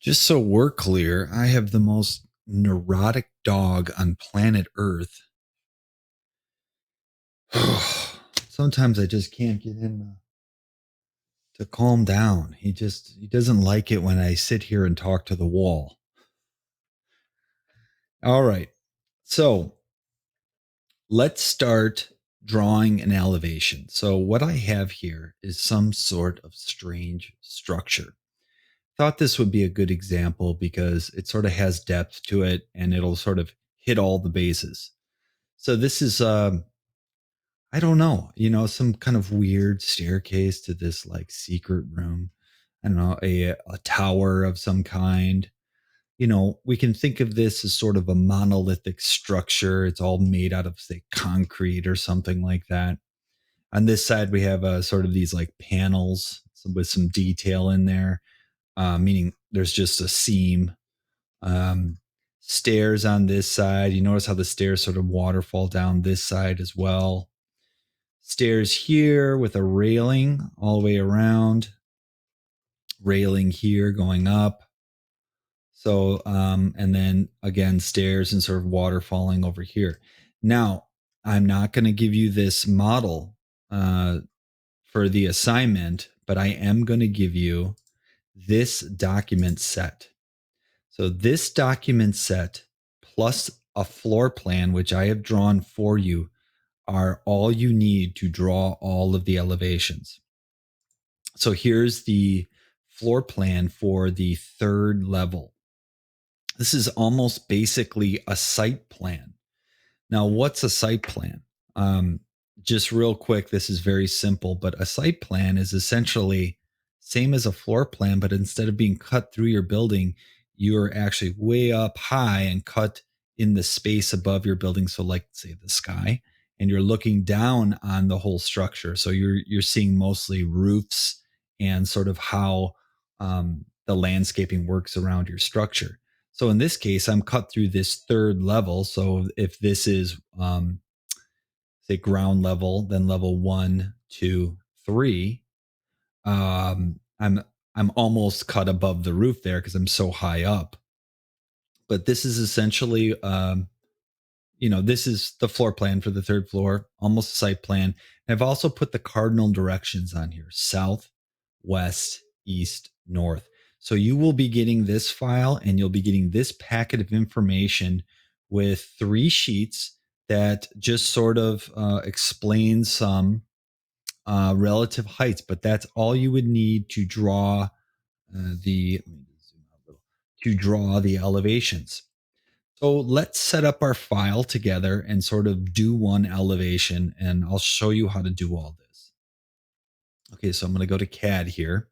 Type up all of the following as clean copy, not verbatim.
Just so we're clear, I have the most neurotic dog on planet Earth. Sometimes I just can't get him to calm down. He doesn't like it when I sit here and talk to the wall. All right. So, let's start drawing an elevation. So what I have here is some sort of strange structure. Thought this would be a good example because it sort of has depth to it and it'll sort of hit all the bases. So this is I don't know, some kind of weird staircase to this like secret room. I don't know, a tower of some kind. We can think of this as sort of a monolithic structure. It's all made out of, say, concrete or something like that. On this side, we have sort of these like panels with some detail in there, meaning there's just a seam. Um, Stairs on this side. You notice how the stairs sort of waterfall down this side as well. Stairs here with a railing all the way around. Railing here going up. So, and then again, stairs and sort of water falling over here. Now, I'm not going to give you this model uh, for the assignment, but I am going to give you this document set. So, this document set plus a floor plan, which I have drawn for you, are all you need to draw all of the elevations. So, here's the floor plan for the third level. This is almost basically a site plan. Now, what's a site plan? Um, just real quick, this is very simple, but a site plan is essentially same as a floor plan, but instead of being cut through your building, you're actually way up high and cut in the space above your building. So, like say the sky, and you're looking down on the whole structure. So you're seeing mostly roofs and sort of how the landscaping works around your structure. So in this case, I'm cut through this third level. So if this is say ground level, then level one, two, three, I'm almost cut above the roof there because I'm so high up. But this is essentially this is the floor plan for the third floor, almost a site plan. And I've also put the cardinal directions on here: south, west, east, north. So you will be getting this file and you'll be getting this packet of information with 3 sheets that just sort of explain some relative heights, but that's all you would need to draw the let me zoom out a little, to draw the elevations. So let's set up our file together and sort of do one elevation, and I'll show you how to do all this. Okay, so I'm going to go to CAD here.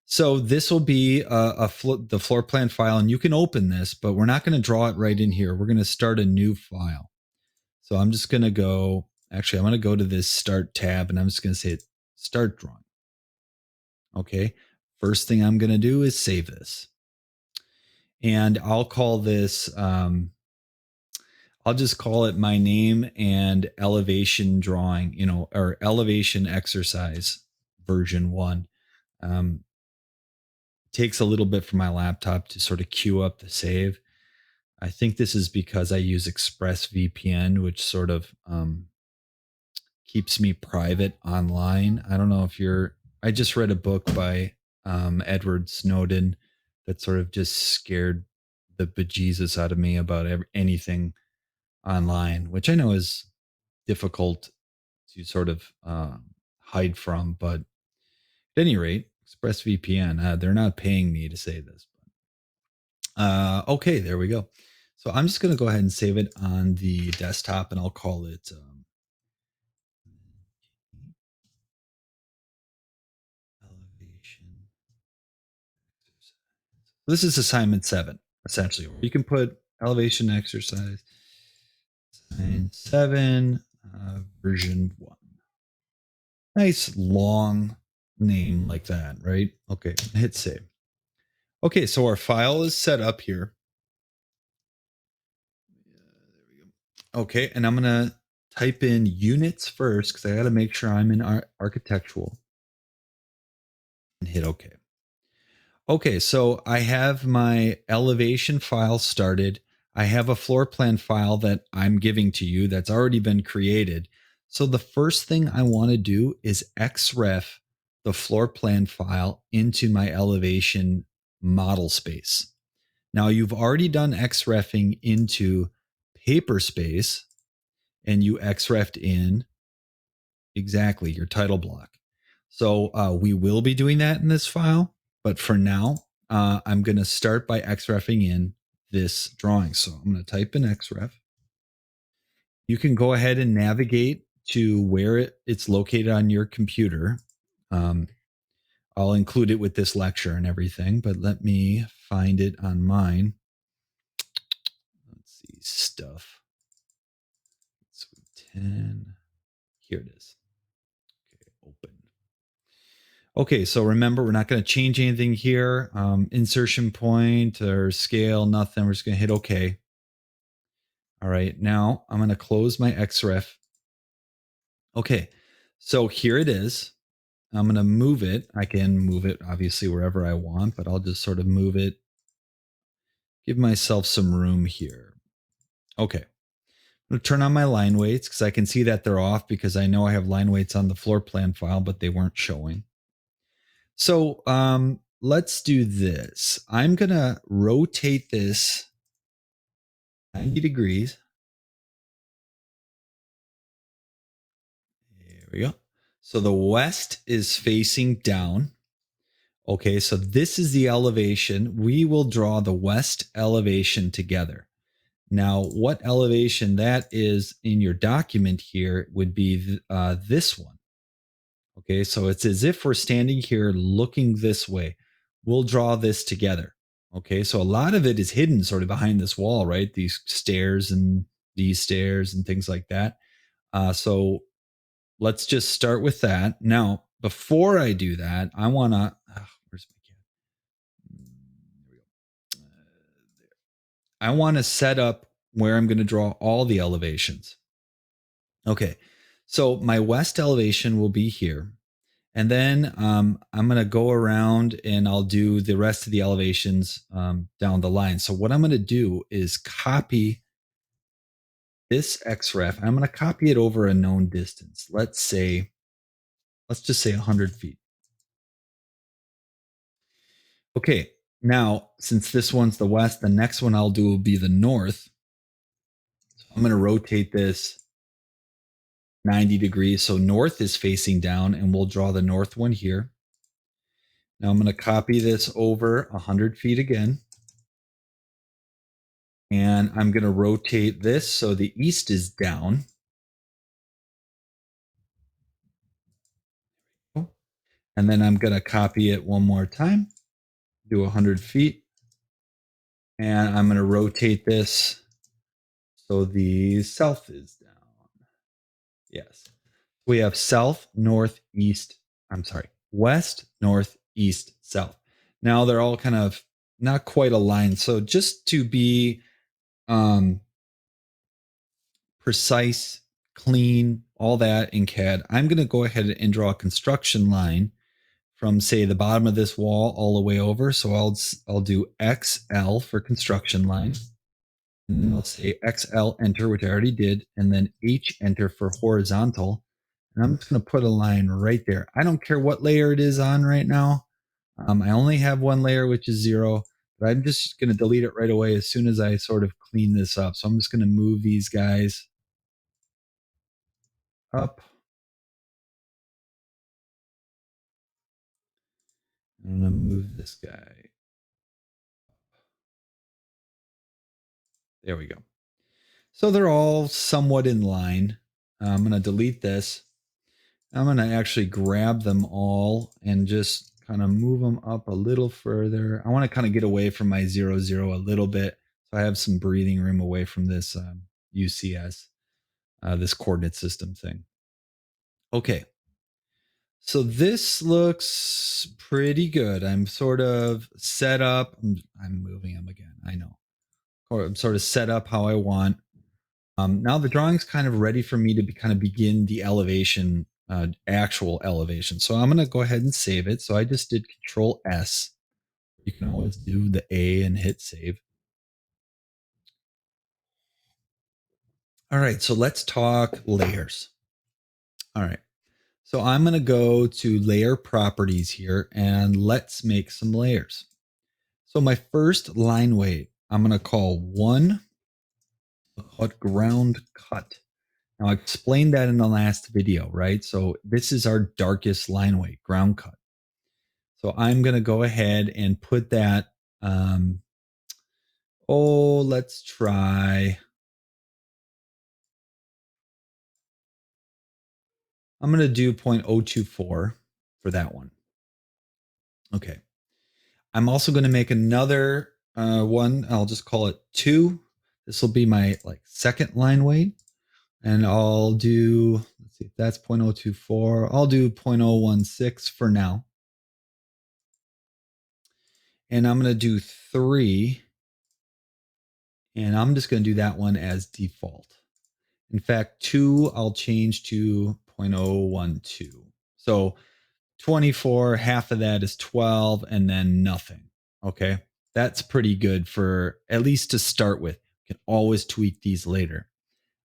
So this will be the floor plan file, and you can open this, but we're not going to draw it right in here. We're going to start a new file. So I'm just going to go, actually, I'm going to go to this start tab, and I'm just going to say start drawing. Okay, first thing I'm going to do is save this. And I'll call this I'll just call it my name and elevation drawing, or elevation exercise version 1. Takes a little bit for my laptop to sort of queue up the save. I think this is because I use ExpressVPN, which sort of keeps me private online. I don't know if I just read a book by Edward Snowden that sort of just scared the bejesus out of me about anything online, which I know is difficult to sort of hide from. But at any rate, ExpressVPN, they're not paying me to say this. Okay, there we go. So I'm just going to go ahead and save it on the desktop, and I'll call it elevation exercise. This is assignment 7, essentially. You can put elevation exercise assignment 7, version 1. Nice long name like that, right? Okay, hit save. Okay, so our file is set up here. There we go. Okay, and I'm gonna type in units first because I got to make sure I'm in architectural and hit OK. Okay, so I have my elevation file started. I have a floor plan file that I'm giving to you that's already been created. So the first thing I want to do is XREF the floor plan file into my elevation model space. Now you've already done XREFing into Paperspace and you XREFed in exactly your title block. So we will be doing that in this file, but for now, I'm going to start by XREFing in this drawing. So I'm going to type in XREF. You can go ahead and navigate to where it's located on your computer. Um, I'll include it with this lecture and everything, but let me find it on mine. Let's see, stuff. So 10. Here it is. Okay, open. Okay, so remember, we're not going to change anything here. Insertion point or scale, nothing. We're just going to hit OK. All right, now I'm going to close my XREF. Okay, so here it is. I'm going to move it. I can move it obviously wherever I want, but I'll just sort of move it. Give myself some room here. Okay. I'm going to turn on my line weights because I can see that they're off because I know I have line weights on the floor plan file, but they weren't showing. So let's do this. I'm going to rotate this 90 degrees. There we go. So the west is facing down. Okay, so this is the elevation. We will draw the west elevation together. Now, what elevation that is in your document here would be this one. Okay, so it's as if we're standing here looking this way. We'll draw this together. Okay, so a lot of it is hidden sort of behind this wall, right? These stairs and these stairs and things like that. So let's just start with that. Now, before I do that, I want to, where's my cat? There we go. I want to set up where I'm going to draw all the elevations. Okay, so my west elevation will be here. And then I'm going to go around and I'll do the rest of the elevations down the line. So what I'm going to do is copy this XREF. I'm going to copy it over a known distance. Let's just say 100 feet. Okay, now since this one's the west, the next one I'll do will be the north. So I'm going to rotate this 90 degrees. So north is facing down and we'll draw the north one here. Now I'm going to copy this over 100 feet again. And I'm going to rotate this so the east is down. And then I'm going to copy it one more time, do 100 feet. And I'm going to rotate this so the south is down. Yes. We have south, north, east. I'm sorry, west, north, east, south. Now they're all kind of not quite aligned. So just to be precise, clean, all that in CAD, I'm going to go ahead and draw a construction line from say the bottom of this wall all the way over. So I'll do XL for construction line. And then I'll say XL enter, which I already did, and then H enter for horizontal. And I'm just going to put a line right there. I don't care what layer it is on right now. I only have one layer, which is 0, but I'm just going to delete it right away as soon as I sort of clean this up. So I'm just going to move these guys up. I'm going to move this guy. There we go. So they're all somewhat in line. I'm going to delete this. I'm going to actually grab them all and just kind of move them up a little further. I want to kind of get away from my 0, 0 a little bit. So I have some breathing room away from this UCS, this coordinate system thing. Okay. So this looks pretty good. I'm sort of set up. I'm moving them again. I know. Or I'm sort of set up how I want. Now the drawing's kind of ready for me to kind of begin the elevation, actual elevation. So I'm going to go ahead and save it. So I just did Control S, You can always do the A and hit save. All right, so let's talk layers. All right, so I'm going to go to layer properties here and let's make some layers. So my first line weight, I'm going to call 1, ground cut. Now I explained that in the last video, right? So this is our darkest line weight, ground cut. So I'm going to go ahead and put that, let's try, I'm going to do 0.024 for that one. Okay. I'm also going to make another one. I'll just call it 2. This will be my second line weight. And I'll do, let's see if that's 0.024. I'll do 0.016 for now. And I'm going to do 3. And I'm just going to do that one as default. In fact, 2, I'll change to 0.012. So 24, half of that is 12, and then nothing. Okay. That's pretty good for at least to start with. You can always tweak these later.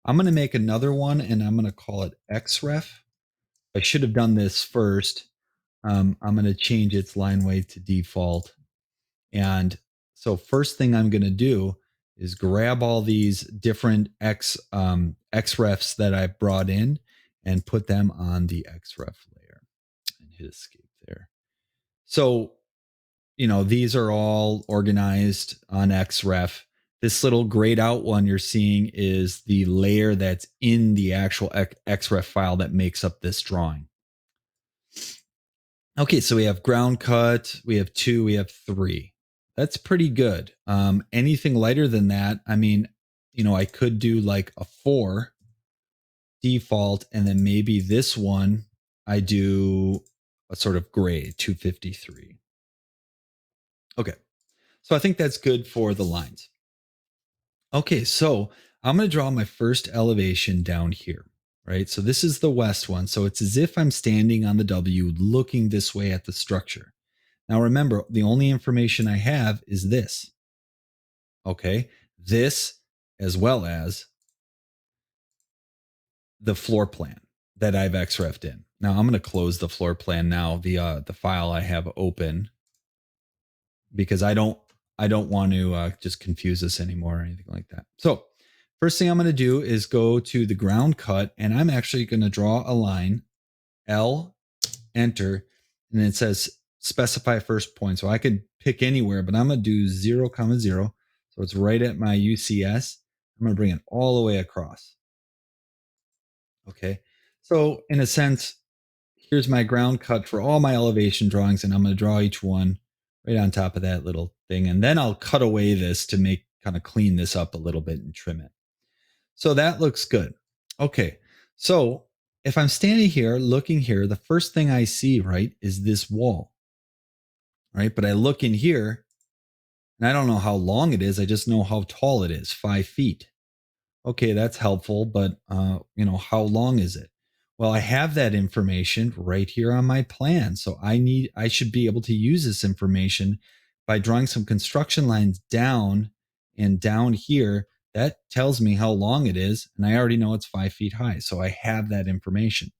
I'm going to make another one and I'm going to call it XREF. I should have done this first. I'm going to change its line weight to default. And so first thing I'm going to do is grab all these different XREFs that I brought in and put them on the XREF layer and hit escape there. So, these are all organized on XREF. This little grayed out one you're seeing is the layer that's in the actual XREF file that makes up this drawing. Okay, so we have ground cut, we have 2, we have 3. That's pretty good. Anything lighter than that, I mean, I could do like a 4 default, and then maybe this one I do a sort of gray 253. Okay, so I think that's good for the lines. Okay, so I'm going to draw my first elevation down here, right? So this is the west one. So it's as if I'm standing on the W looking this way at the structure. Now remember, the only information I have is this. Okay, this as well as the floor plan that I've XREF'd in. Now I'm going to close the floor plan now, the file I have open, because I don't want to just confuse this anymore or anything like that. So first thing I'm going to do is go to the ground cut, and I'm actually going to draw a line, L, enter, and it says specify first point. So I could pick anywhere, but I'm going to do 0, 0. So it's right at my UCS. I'm going to bring it all the way across. Okay. So in a sense, here's my ground cut for all my elevation drawings, and I'm going to draw each one right on top of that little thing. And then I'll cut away this to kind of clean this up a little bit and trim it. So that looks good. Okay. So if I'm standing here looking here, the first thing I see, right, is this wall, right? But I look in here and I don't know how long it is. I just know how tall it is, 5 feet. Okay, that's helpful, but how long is it? Well, I have that information right here on my plan. So I should be able to use this information by drawing some construction lines down and down here. That tells me how long it is, and I already know it's 5 feet high. So I have that information.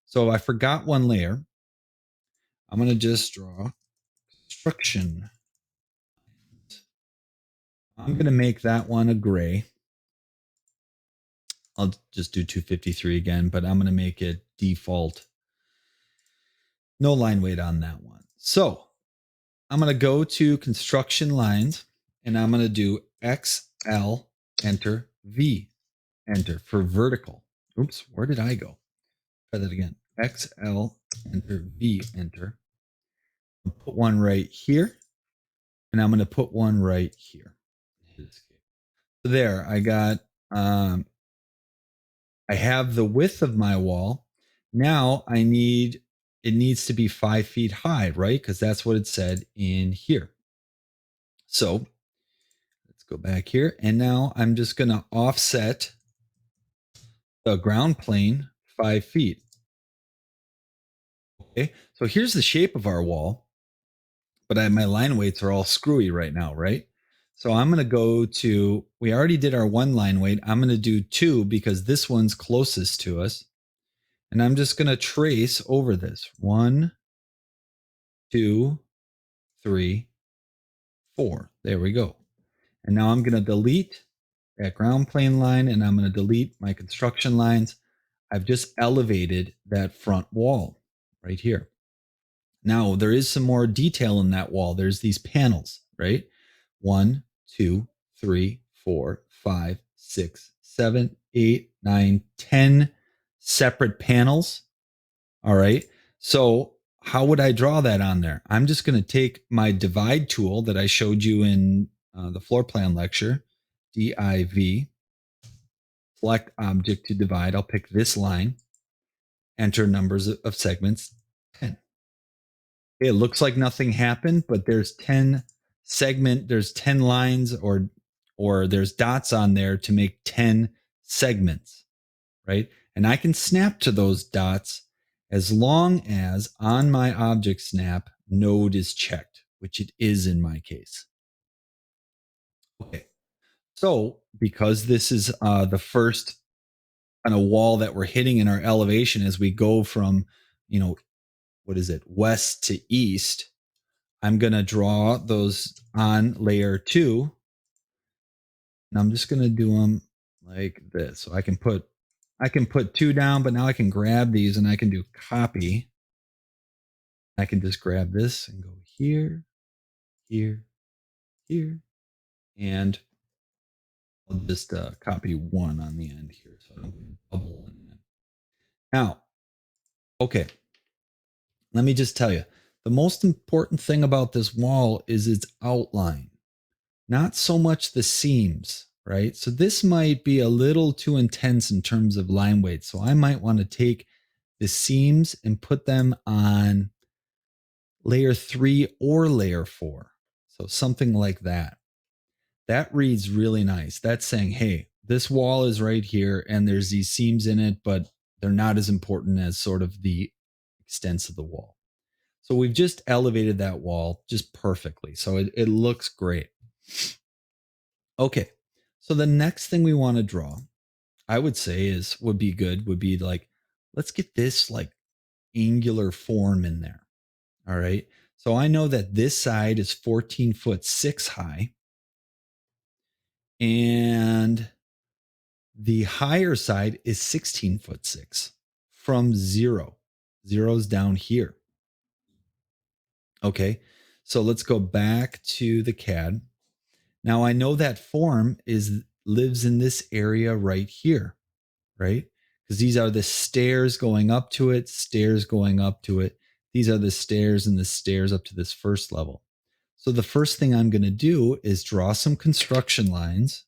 So I forgot one layer. I'm going to just draw construction. I'm going to make that one a gray. I'll just do 253 again, but I'm going to make it default. No line weight on that one. So I'm going to go to construction lines, and I'm going to do XL, enter, V, enter for vertical. Oops, where did I go? Try that again. XL, enter, V, enter. I'll put one right here, and I'm going to put one right here. So there, I got, I have the width of my wall. Now it needs to be 5 feet high, right? Because that's what it said in here. So let's go back here. And now I'm just going to offset the ground plane 5 feet. Okay, so here's the shape of our wall. but my line weights are all screwy right now, right? So I'm going to go to, we already did our one line weight. I'm going to do two because this one's closest to us. And I'm just going to trace over this. 1, 2, 3, 4. There we go. And now I'm going to delete that ground plane line and I'm going to delete my construction lines. I've just elevated that front wall right here. Now there is some more detail in that wall. There's these panels, right? 1, 2, 3, 4, 5, 6, 7, 8, 9, 10 separate panels. All right. So how would I draw that on there? I'm just going to take my divide tool that I showed you in the floor plan lecture, div, select object to divide. I'll pick this line, enter numbers of segments, 10. It looks like nothing happened, but there's 10 there's 10 lines or there's dots on there to make 10 segments, right? And I can snap to those dots as long as on my object snap node is checked, which it is in my case. Okay. So because this is the first kind of wall that we're hitting in our elevation as we go from, what is it, west to east, I'm going to draw those on layer 2. And I'm just going to do them like this. So I can put 2 down, but now I can grab these and I can do copy. I can just grab this and go here, here, here, and I'll just copy 1 on the end here. So I don't get double in that. Now, okay, let me just tell you, the most important thing about this wall is its outline, not so much the seams, right? So this might be a little too intense in terms of line weight. So I might want to take the seams and put them on layer 3 or layer 4. So something like that. That reads really nice. That's saying, hey, this wall is right here and there's these seams in it, but they're not as important as sort of the extents of the wall. So we've just elevated that wall just perfectly. So it looks great. Okay. So the next thing we want to draw, I would say would be like, let's get this like angular form in there. All right. So I know that this side is 14 foot 6 high. And the higher side is 16 foot 6 from 0. Zero's down here. Okay. So let's go back to the CAD. Now I know that form lives in this area right here, right? Because these are the stairs going up to it, stairs going up to it. These are the stairs and the stairs up to this first level. So the first thing I'm going to do is draw some construction lines.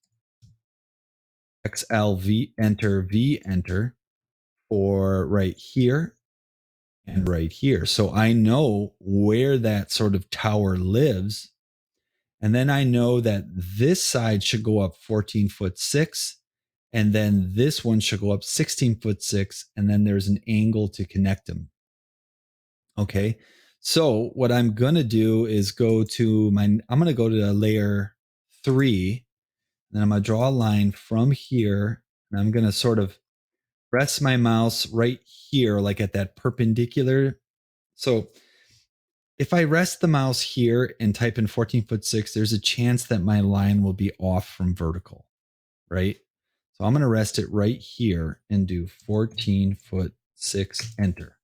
XLV enter V enter for right here and right here. So I know where that sort of tower lives. And then I know that this side should go up 14 foot 6. And then this one should go up 16 foot 6. And then there's an angle to connect them. Okay. So what I'm going to do is I'm going to go to layer 3. And I'm going to draw a line from here. And I'm going to sort of rest my mouse right here, like at that perpendicular. So if I rest the mouse here and type in 14 foot 6, there's a chance that my line will be off from vertical, right? So I'm going to rest it right here and do 14 foot 6, enter.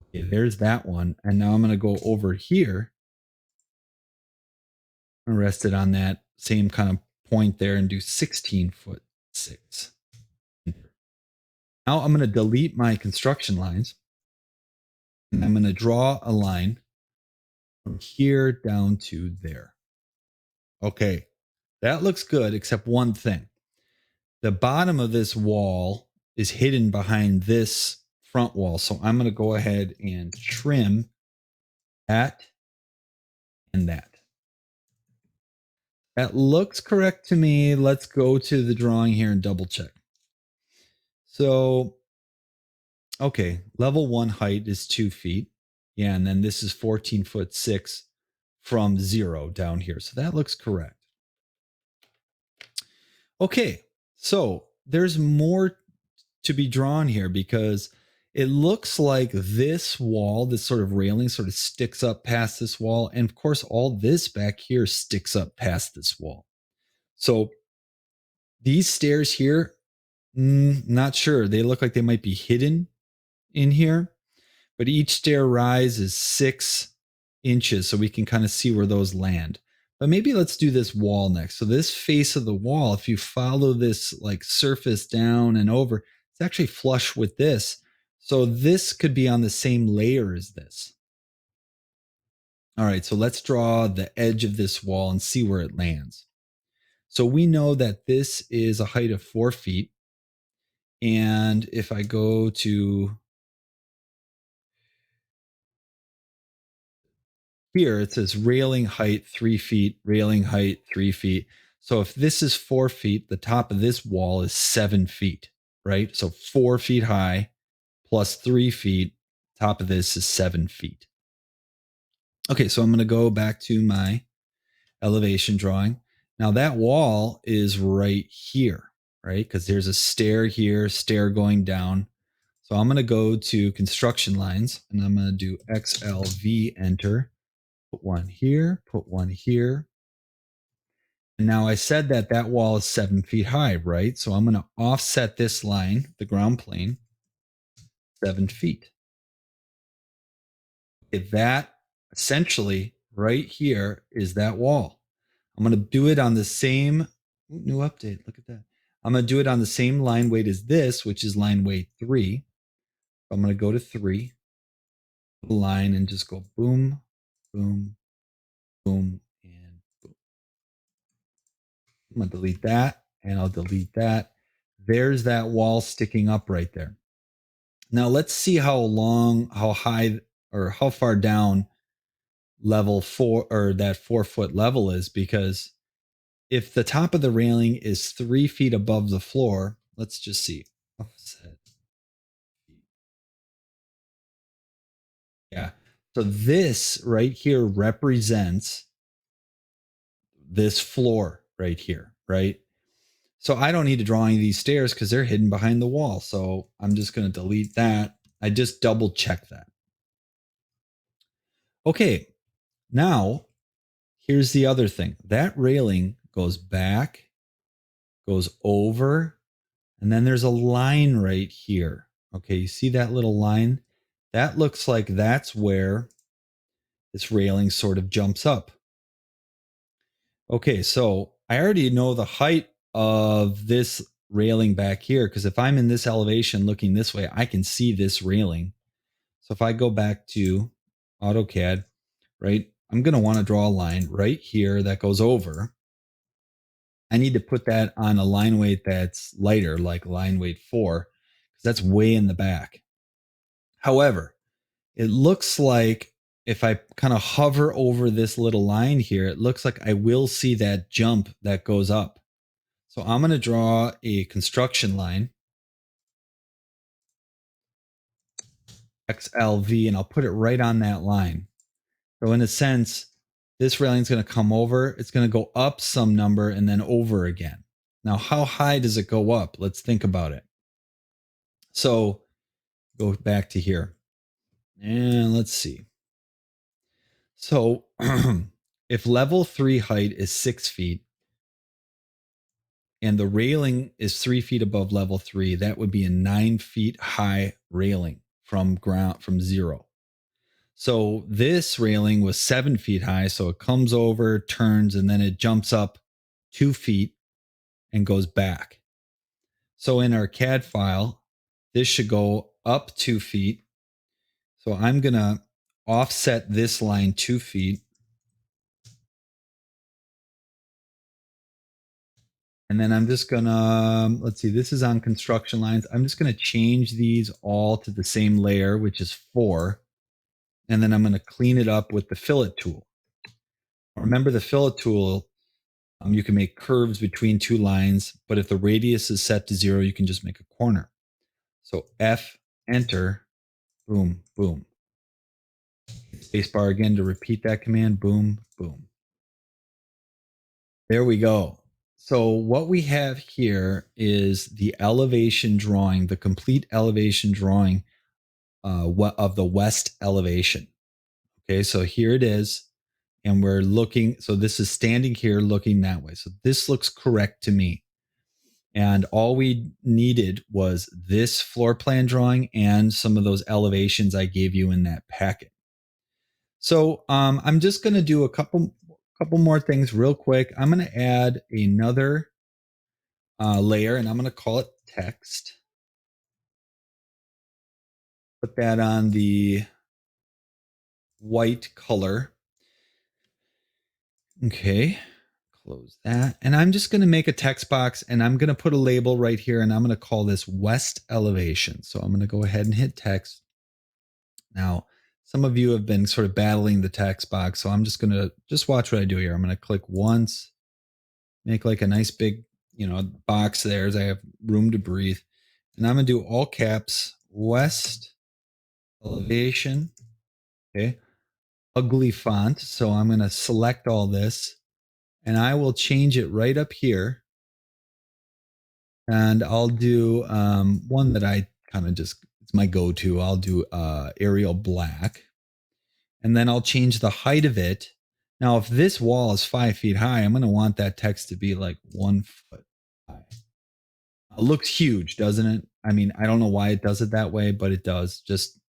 Okay, there's that one. And now I'm going to go over here and rest it on that same kind of point there and do 16 foot 6. Enter. Now I'm going to delete my construction lines. And I'm going to draw a line from here down to there. Okay, that looks good, except one thing. The bottom of this wall is hidden behind this front wall. So I'm going to go ahead and trim that and that. That looks correct to me. Let's go to the drawing here and double check. So, okay, level 1 height is 2 feet. Yeah, and then this is 14 foot 6 from 0 down here. So that looks correct. Okay, so there's more to be drawn here because it looks like this wall, this sort of railing sort of sticks up past this wall. And of course, all this back here sticks up past this wall. So these stairs here, not sure. They look like they might be hidden in here, but each stair rise is 6 inches. So we can kind of see where those land. But maybe let's do this wall next. So this face of the wall, if you follow this like surface down and over, it's actually flush with this. So this could be on the same layer as this. All right, so let's draw the edge of this wall and see where it lands. So we know that this is a height of 4 feet. And if I go to here, it says railing height 3 feet, railing height 3 feet. So if this is 4 feet, the top of this wall is 7 feet, right? So 4 feet high plus 3 feet, top of this is 7 feet. Okay, so I'm going to go back to my elevation drawing. Now that wall is right here, right? Because there's a stair here, stair going down. So I'm going to go to construction lines and I'm going to do XLV, enter. Put one here, put one here. And now I said that that wall is 7 feet high, right? So I'm going to offset this line, the ground plane, 7 feet. If that essentially right here is that wall. I'm going to do it on the same new update. Look at that. I'm going to do it on the same line weight as this, which is line weight 3. I'm going to go to 3 line and just go boom, boom, boom, and boom. I'm going to delete that and I'll delete that. There's that wall sticking up right there. Now let's see how long, how high, or how far down level 4 or that 4-foot level is, because if the top of the railing is 3 feet above the floor, let's just see. Offset. Yeah. So this right here represents this floor right here, right? So I don't need to draw any of these stairs because they're hidden behind the wall. So I'm just going to delete that. I just double check that. Okay. Now, here's the other thing. That railing goes back, goes over, and then there's a line right here. Okay, you see that little line? That looks like that's where this railing sort of jumps up. Okay, so I already know the height of this railing back here because if I'm in this elevation looking this way, I can see this railing. So if I go back to AutoCAD, right, I'm going to want to draw a line right here that goes over. I need to put that on a line weight that's lighter, like line weight 4, because that's way in the back. However, it looks like if I kind of hover over this little line here, it looks like I will see that jump that goes up. So I'm going to draw a construction line, XLV, and I'll put it right on that line. So in a sense, this railing is going to come over. It's going to go up some number and then over again. Now, how high does it go up? Let's think about it. So go back to here. And let's see. So if level 3 height is 6 feet and the railing is 3 feet above level 3, that would be a 9 feet high railing from ground, from 0. So this railing was 7 feet high. So it comes over, turns, and then it jumps up 2 feet and goes back. So in our CAD file, this should go up 2 feet. So I'm going to offset this line 2 feet. And then I'm just going to, let's see, this is on construction lines. I'm just going to change these all to the same layer, which is 4. And then I'm going to clean it up with the fillet tool. Remember the fillet tool, you can make curves between 2 lines, but if the radius is set to 0, you can just make a corner. So F, enter, boom, boom. Spacebar again to repeat that command. Boom, boom. There we go. So what we have here is the elevation drawing, the complete elevation drawing of the west elevation. Okay, so here it is. And we're looking, so this is standing here looking that way. So this looks correct to me. And all we needed was this floor plan drawing and some of those elevations I gave you in that packet. So I'm just going to do a couple more things real quick. I'm going to add another layer, and I'm going to call it text. Put that on the white color. Okay, close that. And I'm just going to make a text box, and I'm going to put a label right here, and I'm going to call this west elevation. So I'm going to go ahead and hit text. Now, some of you have been sort of battling the text box, so I'm just going to just watch what I do here. I'm going to click once, make like a nice big, box there as I have room to breathe. And I'm going to do all caps, west elevation. Okay. Ugly font. So I'm going to select all this and I will change it right up here. And I'll do one that I kind of just, it's my go-to. I'll do Arial black. And then I'll change the height of it. Now, if this wall is 5 feet high, I'm going to want that text to be like 1 foot high. It looks huge, doesn't it? I mean, I don't know why it does it that way, but it does. Just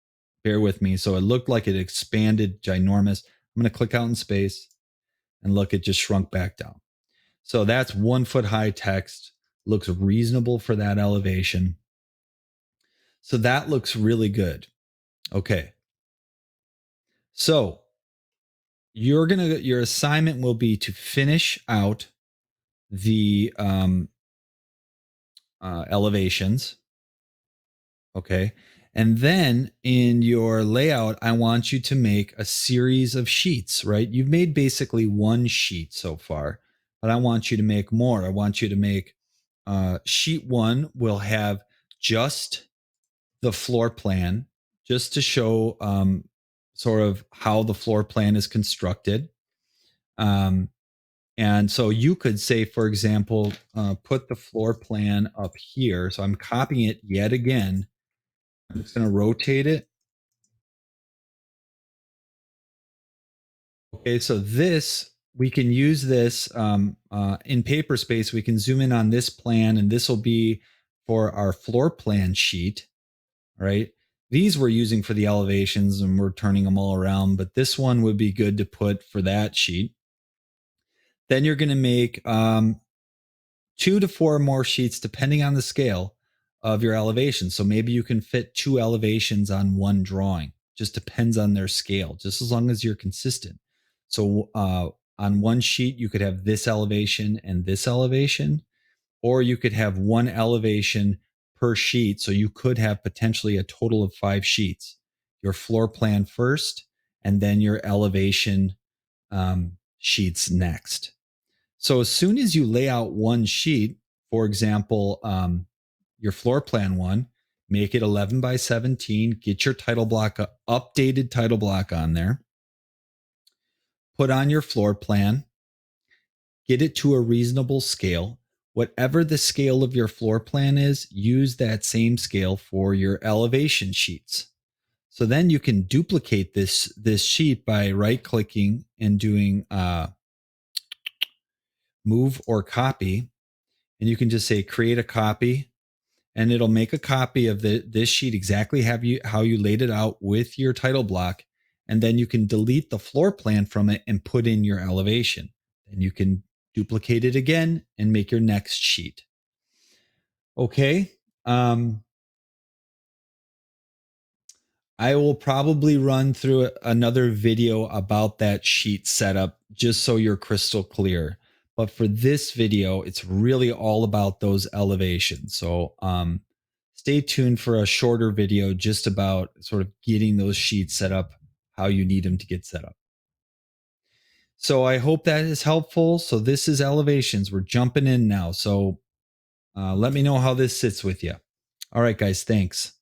bear with me. So it looked like it expanded ginormous. I'm going to click out in space and look, it just shrunk back down. So that's 1 foot high text. Looks reasonable for that elevation. So that looks really good. Okay. So your assignment will be to finish out the elevations. Okay. And then in your layout, I want you to make a series of sheets, right? You've made basically one sheet so far, but I want you to make more. I want you to make sheet one will have just the floor plan, just to show sort of how the floor plan is constructed. And so you could say, for example, put the floor plan up here. So I'm copying it yet again. I'm just going to rotate it. Okay, so this, we can use this in Paperspace. We can zoom in on this plan, and this will be for our floor plan sheet, right? These we're using for the elevations, and we're turning them all around, but this one would be good to put for that sheet. Then you're going to make 2 to 4 more sheets, depending on the scale of your elevation. So maybe you can fit 2 elevations on one drawing. Just depends on their scale, just as long as you're consistent. So on one sheet, you could have this elevation and this elevation, or you could have one elevation per sheet. So you could have potentially a total of 5 sheets. Your floor plan first, and then your elevation sheets next. So as soon as you lay out one sheet, for example, your floor plan one, make it 11 by 17, get your title block, updated title block on there, put on your floor plan, get it to a reasonable scale. Whatever the scale of your floor plan is, use that same scale for your elevation sheets. So then you can duplicate this sheet by right clicking and doing move or copy. And you can just say create a copy, and it'll make a copy of this sheet exactly how you laid it out with your title block. And then you can delete the floor plan from it and put in your elevation. And you can duplicate it again and make your next sheet. Okay. I will probably run through another video about that sheet setup just so you're crystal clear. But for this video, it's really all about those elevations. So stay tuned for a shorter video just about sort of getting those sheets set up, how you need them to get set up. So I hope that is helpful. So this is elevations. We're jumping in now. So let me know how this sits with you. All right, guys, thanks.